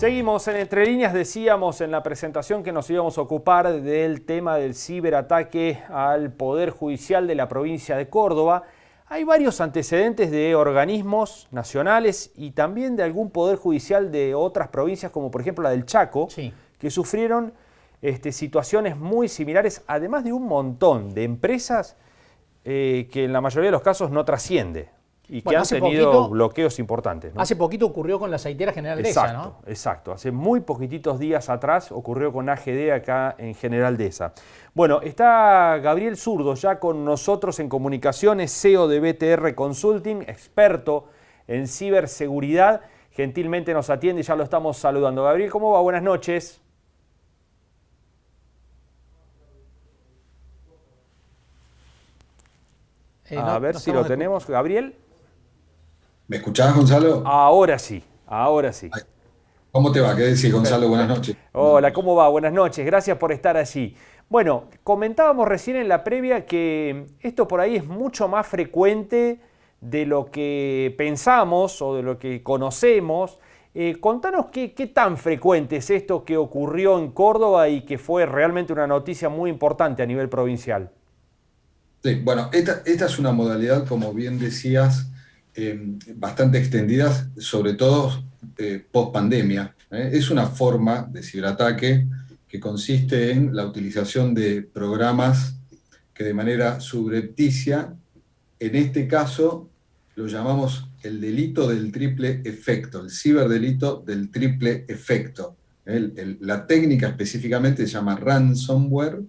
Seguimos en Entre Líneas, decíamos en la presentación que nos íbamos a ocupar del tema del ciberataque al Poder Judicial de la provincia de Córdoba. Hay varios antecedentes de organismos nacionales y también de algún poder judicial de otras provincias, como por ejemplo la del Chaco, Sí. que sufrieron situaciones muy similares, además de un montón de empresas que en la mayoría de los casos no trasciende y que Bueno, han tenido bloqueos importantes, ¿no? hace poquito ocurrió con la aceitera General Deza, ¿no? Exacto. Hace muy poquititos días atrás ocurrió con AGD acá en General Deza. Bueno, está Gabriel Zurdo ya con nosotros en comunicaciones, CEO de BTR Consulting, experto en ciberseguridad. Gentilmente nos atiende y ya lo estamos saludando. Gabriel, ¿cómo va? Buenas noches. A ver si lo tenemos. Gabriel. ¿Me escuchás, Gonzalo? Ahora sí, ahora sí. ¿Cómo te va? ¿Qué decís, Gonzalo? Buenas noches. Hola, ¿cómo va? Buenas noches, gracias por estar allí. Bueno, comentábamos recién en la previa que esto por ahí es mucho más frecuente de lo que pensamos o de lo que conocemos. Contanos qué tan frecuente es esto que ocurrió en Córdoba y que fue realmente una noticia muy importante a nivel provincial. Sí, bueno, esta es una modalidad, como bien decías, bastante extendida, sobre todo post pandemia. Es una forma de ciberataque que consiste en la utilización de programas que de manera subrepticia, en este caso lo llamamos el delito del triple efecto, el ciberdelito del triple efecto. La técnica específicamente se llama ransomware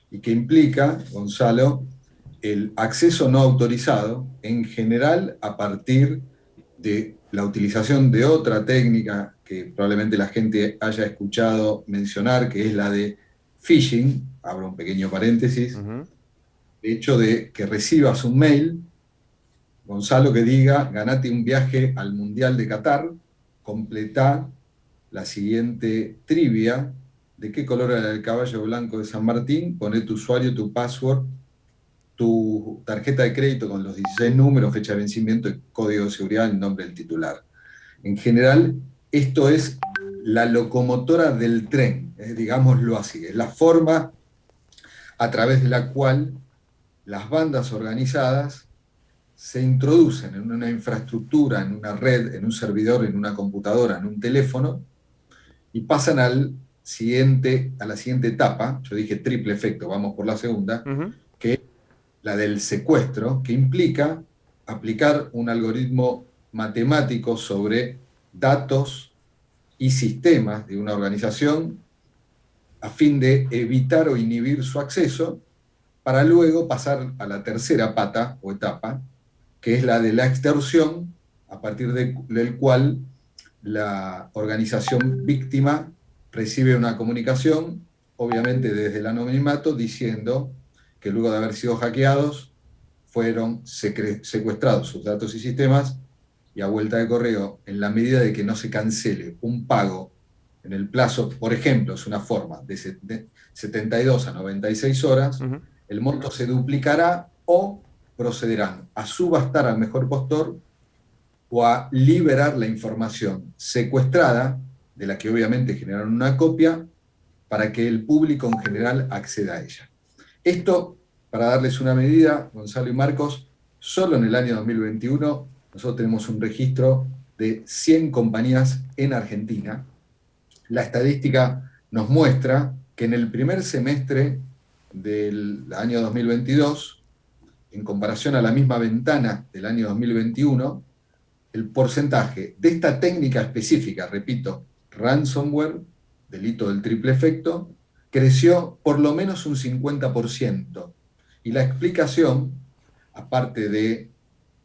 y que implica, Gonzalo, el acceso no autorizado, en general a partir de la utilización de otra técnica que probablemente la gente haya escuchado mencionar, que es la de phishing, abro un pequeño paréntesis, el hecho de que recibas un mail, Gonzalo, que diga, ganate un viaje al Mundial de Qatar, completá la siguiente trivia, ¿de qué color era el caballo blanco de San Martín? Poné tu usuario, tu password, tu tarjeta de crédito con los 16 números, fecha de vencimiento, el código de seguridad, el nombre del titular. En general, esto es la locomotora del tren, digámoslo así, es la forma a través de la cual las bandas organizadas se introducen en una infraestructura, en una red, en un servidor, en una computadora, en un teléfono, y pasan a la siguiente etapa. Yo dije triple efecto, vamos por la segunda, que es la del secuestro, que implica aplicar un algoritmo matemático sobre datos y sistemas de una organización a fin de evitar o inhibir su acceso, para luego pasar a la tercera pata o etapa, que es la de la extorsión, a partir del cual la organización víctima recibe una comunicación, obviamente desde el anonimato, diciendo que luego de haber sido hackeados, fueron secuestrados sus datos y sistemas, y a vuelta de correo, en la medida de que no se cancele un pago en el plazo, por ejemplo, es una forma de 72 a 96 horas, el monto se duplicará o procederán a subastar al mejor postor o a liberar la información secuestrada, de la que obviamente generaron una copia, para que el público en general acceda a ella. Esto, para darles una medida, Gonzalo y Marcos, solo en el año 2021 nosotros tenemos un registro de 100 compañías en Argentina. La estadística nos muestra que en el primer semestre del año 2022, en comparación a la misma ventana del año 2021, el porcentaje de esta técnica específica, repito, ransomware, delito del triple efecto, creció por lo menos un 50%. Y la explicación,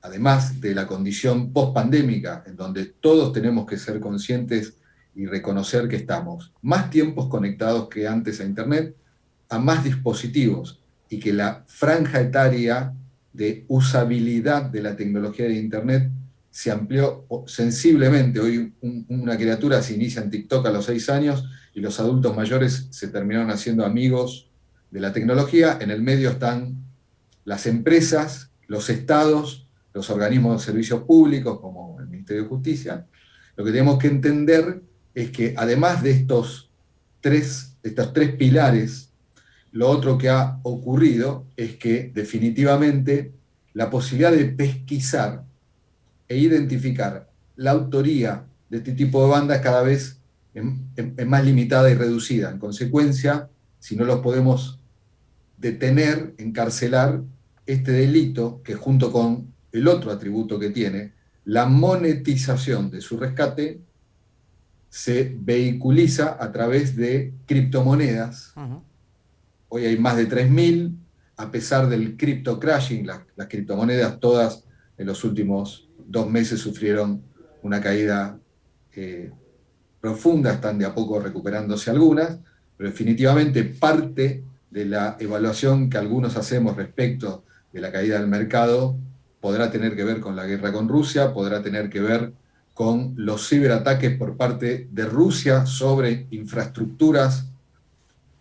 además de la condición post-pandémica, en donde todos tenemos que ser conscientes y reconocer que estamos más tiempos conectados que antes a Internet, a más dispositivos, y que la franja etaria de usabilidad de la tecnología de Internet se amplió sensiblemente. Hoy una criatura se inicia en TikTok a los 6 años y los adultos mayores se terminaron haciendo amigos de la tecnología. En el medio están las empresas, los estados, los organismos de servicios públicos como el Ministerio de Justicia. Lo que tenemos que entender es que además de estos tres pilares, lo otro que ha ocurrido es que definitivamente la posibilidad de pesquisar e identificar la autoría de este tipo de bandas cada vez es más limitada y reducida. En consecuencia, si no los podemos detener, encarcelar, este delito, que junto con el otro atributo que tiene, la monetización de su rescate, se vehiculiza a través de criptomonedas. Hoy hay más de 3.000, a pesar del crypto crashing, las criptomonedas todas en los últimos 2 meses sufrieron una caída profunda, están de a poco recuperándose algunas, pero definitivamente parte de la evaluación que algunos hacemos respecto de la caída del mercado podrá tener que ver con la guerra con Rusia, podrá tener que ver con los ciberataques por parte de Rusia sobre infraestructuras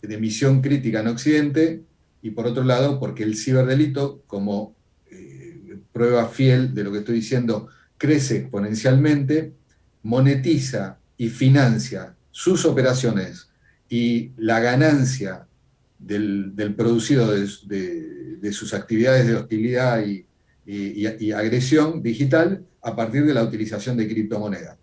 de misión crítica en Occidente, y por otro lado, porque el ciberdelito, como prueba fiel de lo que estoy diciendo, crece exponencialmente, monetiza y financia sus operaciones y la ganancia del producido de sus actividades de hostilidad y agresión digital a partir de la utilización de criptomonedas.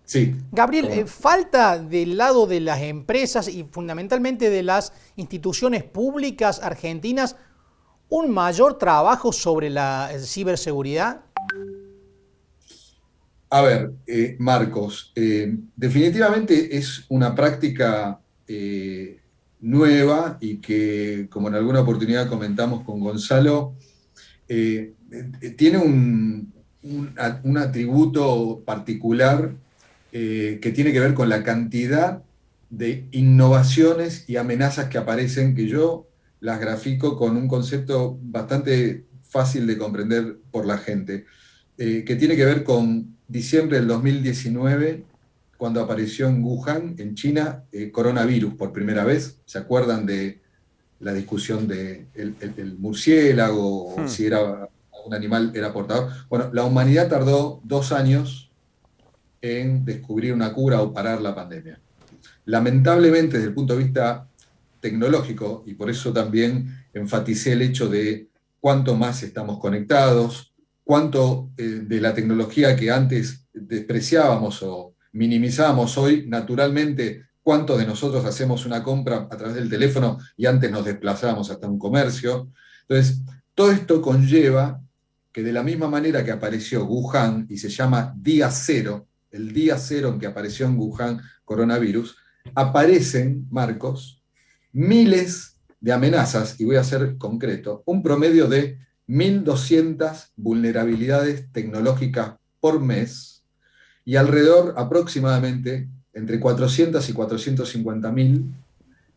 Sí. Gabriel, falta del lado de las empresas y fundamentalmente de las instituciones públicas argentinas un mayor trabajo sobre la ciberseguridad. A ver, Marcos, definitivamente es una práctica nueva y que, como en alguna oportunidad comentamos con Gonzalo, tiene un atributo particular que tiene que ver con la cantidad de innovaciones y amenazas que aparecen, que yo las grafico con un concepto bastante fácil de comprender por la gente, que tiene que ver con diciembre del 2019, cuando apareció en Wuhan, en China, coronavirus por primera vez. ¿Se acuerdan de la discusión de el murciélago, o si era un animal era portador? Bueno, la humanidad tardó 2 años en descubrir una cura o parar la pandemia. Lamentablemente, desde el punto de vista tecnológico, y por eso también enfaticé el hecho de cuánto más estamos conectados, cuánto de la tecnología que antes despreciábamos o minimizábamos hoy, naturalmente, cuántos de nosotros hacemos una compra a través del teléfono y antes nos desplazábamos hasta un comercio. Entonces, todo esto conlleva que de la misma manera que apareció Wuhan y se llama día cero, el día cero en que apareció en Wuhan coronavirus, aparecen, Marcos, miles de amenazas, y voy a ser concreto, un promedio de 1.200 vulnerabilidades tecnológicas por mes y alrededor aproximadamente entre 400 y 450.000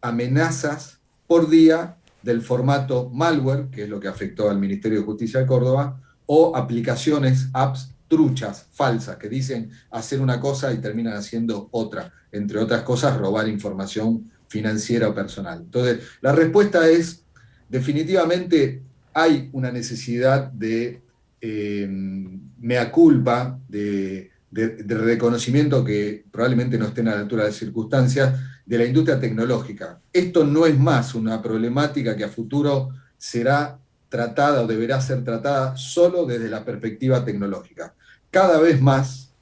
amenazas por día del formato malware, que es lo que afectó al Ministerio de Justicia de Córdoba, o aplicaciones, apps truchas, falsas, que dicen hacer una cosa y terminan haciendo otra. Entre otras cosas, robar información financiera o personal. Entonces, la respuesta es, definitivamente hay una necesidad de mea culpa, de reconocimiento que probablemente no esté a la altura de las circunstancias, de la industria tecnológica. Esto no es más una problemática que a futuro será tratada o deberá ser tratada solo desde la perspectiva tecnológica. Cada vez más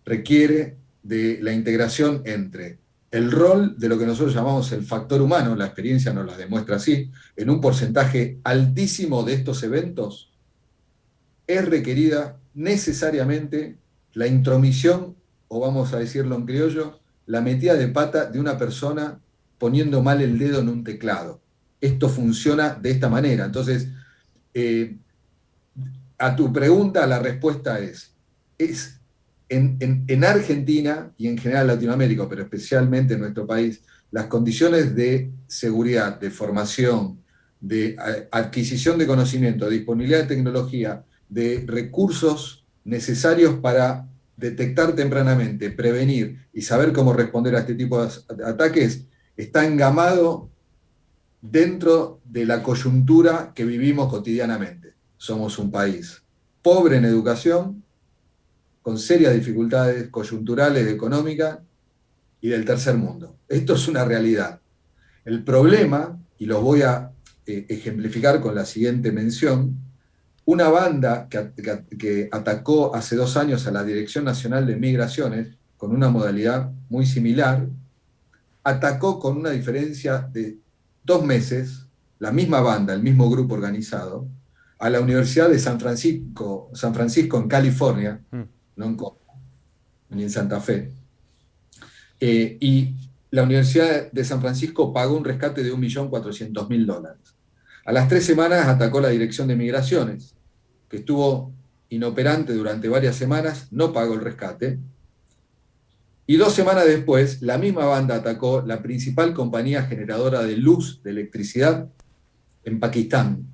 requiere de la integración entre el rol de lo que nosotros llamamos el factor humano, la experiencia nos lo demuestra así, en un porcentaje altísimo de estos eventos, es requerida necesariamente la intromisión, o vamos a decirlo en criollo, la metida de pata de una persona poniendo mal el dedo en un teclado. Esto funciona de esta manera. Entonces, a tu pregunta, la respuesta es en Argentina y en general Latinoamérica, pero especialmente en nuestro país, las condiciones de seguridad, de formación, de adquisición de conocimiento, de disponibilidad de tecnología, de recursos necesarios para detectar tempranamente, prevenir y saber cómo responder a este tipo de ataques, está engamado dentro de la coyuntura que vivimos cotidianamente. Somos un país pobre en educación, con serias dificultades coyunturales, económicas y del tercer mundo. Esto es una realidad. El problema, y los voy a ejemplificar con la siguiente mención, una banda que atacó hace 2 años a la Dirección Nacional de Migraciones con una modalidad muy similar, atacó con una diferencia de 2 meses, la misma banda, el mismo grupo organizado, a la Universidad de San Francisco en California, no en Córdoba, ni en Santa Fe. Y la Universidad de San Francisco pagó un rescate de $1.400.000. A las 3 semanas atacó la Dirección de Migraciones, que estuvo inoperante durante varias semanas, no pagó el rescate. Y 2 semanas después, la misma banda atacó la principal compañía generadora de luz, de electricidad, en Pakistán.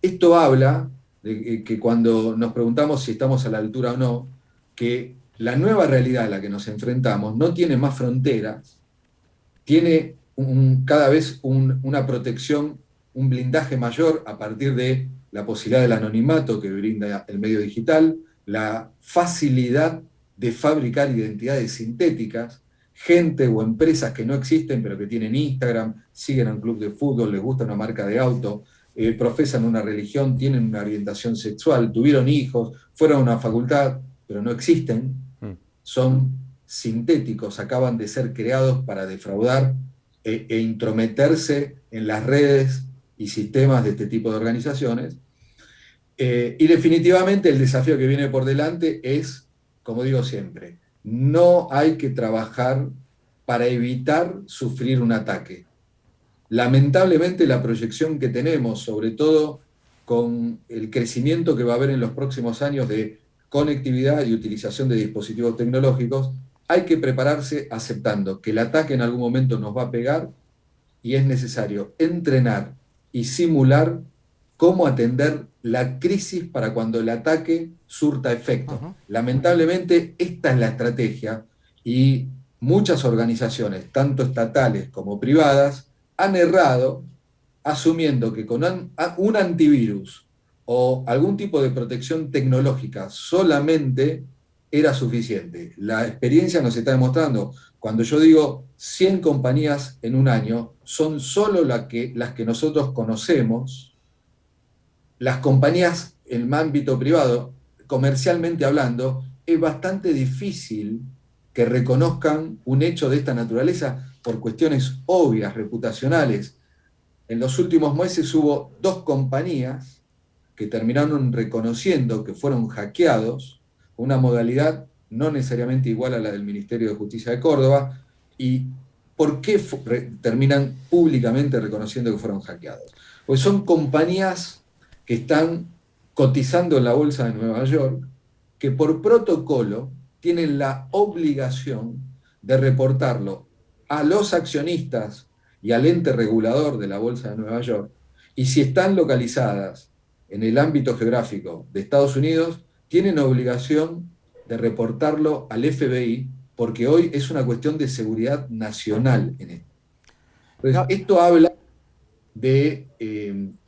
Esto habla de que cuando nos preguntamos si estamos a la altura o no, que la nueva realidad a la que nos enfrentamos no tiene más fronteras, tiene cada vez una protección, un blindaje mayor a partir de la posibilidad del anonimato que brinda el medio digital, la facilidad de fabricar identidades sintéticas, gente o empresas que no existen pero que tienen Instagram, siguen a un club de fútbol, les gusta una marca de auto, profesan una religión, tienen una orientación sexual, tuvieron hijos, fueron a una facultad, pero no existen, son sintéticos, acaban de ser creados para defraudar e intrometerse en las redes y sistemas de este tipo de organizaciones. Y definitivamente el desafío que viene por delante es, como digo siempre, no hay que trabajar para evitar sufrir un ataque. Lamentablemente la proyección que tenemos, sobre todo con el crecimiento que va a haber en los próximos años de conectividad y utilización de dispositivos tecnológicos, hay que prepararse aceptando que el ataque en algún momento nos va a pegar y es necesario entrenar y simular cómo atender la crisis para cuando el ataque surta efecto. Lamentablemente esta es la estrategia y muchas organizaciones, tanto estatales como privadas, han errado asumiendo que con un antivirus o algún tipo de protección tecnológica solamente era suficiente. La experiencia nos está demostrando, cuando yo digo 100 compañías en un año, son solo las que nosotros conocemos. Las compañías en el ámbito privado, comercialmente hablando, es bastante difícil que reconozcan un hecho de esta naturaleza por cuestiones obvias, reputacionales. En los últimos meses hubo 2 compañías que terminaron reconociendo que fueron hackeados, una modalidad no necesariamente igual a la del Ministerio de Justicia de Córdoba. ¿Y por qué terminan públicamente reconociendo que fueron hackeados? Pues son compañías que están cotizando en la Bolsa de Nueva York, que por protocolo tienen la obligación de reportarlo a los accionistas y al ente regulador de la Bolsa de Nueva York, y si están localizadas en el ámbito geográfico de Estados Unidos, tienen obligación de reportarlo al FBI, porque hoy es una cuestión de seguridad nacional en esto. Entonces, esto habla de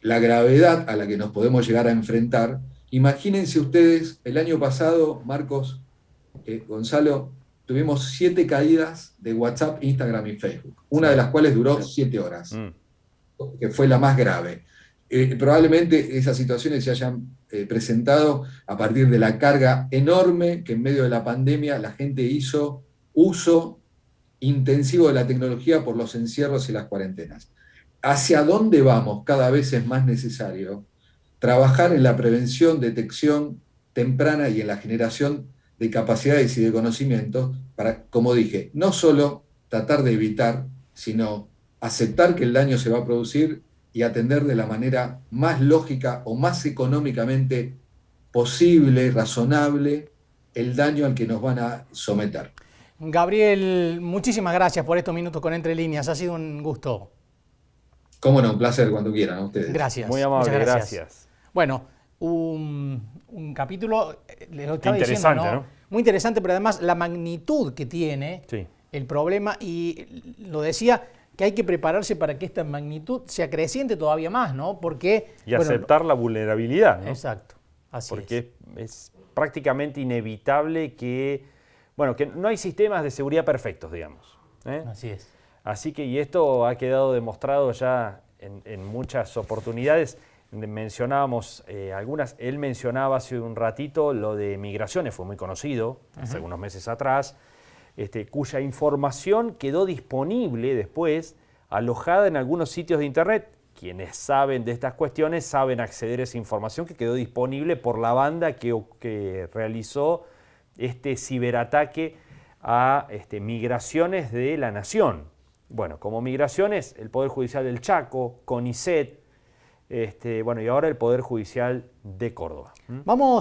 la gravedad a la que nos podemos llegar a enfrentar. Imagínense ustedes, el año pasado, Marcos, Gonzalo, tuvimos 7 caídas de WhatsApp, Instagram y Facebook, una de las cuales duró 7 horas, que fue la más grave. Probablemente esas situaciones se hayan presentado a partir de la carga enorme que en medio de la pandemia la gente hizo uso intensivo de la tecnología por los encierros y las cuarentenas. ¿Hacia dónde vamos? Cada vez es más necesario trabajar en la prevención, detección temprana y en la generación de capacidades y de conocimientos para, como dije, no solo tratar de evitar, sino aceptar que el daño se va a producir y atender de la manera más lógica o más económicamente posible, razonable, el daño al que nos van a someter. Gabriel, muchísimas gracias por estos minutos con Entre Líneas, ha sido un gusto. Cómo no, un placer cuando quieran a ustedes. Gracias. Muy amable, gracias. Bueno, un capítulo, les lo estaba interesante, diciendo, ¿no? Muy interesante, pero además la magnitud que tiene el problema, y lo decía, que hay que prepararse para que esta magnitud sea creciente todavía más, ¿no? Porque, y aceptar la vulnerabilidad, ¿no? Exacto, así porque es prácticamente inevitable que, bueno, que no hay sistemas de seguridad perfectos, digamos. Así es. Así que, y esto ha quedado demostrado ya en muchas oportunidades. Mencionábamos algunas, él mencionaba hace un ratito lo de migraciones, fue muy conocido hace algunos meses atrás, cuya información quedó disponible después, alojada en algunos sitios de internet. Quienes saben de estas cuestiones saben acceder a esa información que quedó disponible por la banda que realizó este ciberataque a migraciones de la nación. Bueno, como migraciones, el Poder Judicial del Chaco, CONICET, bueno, y ahora el Poder Judicial de Córdoba. Vamos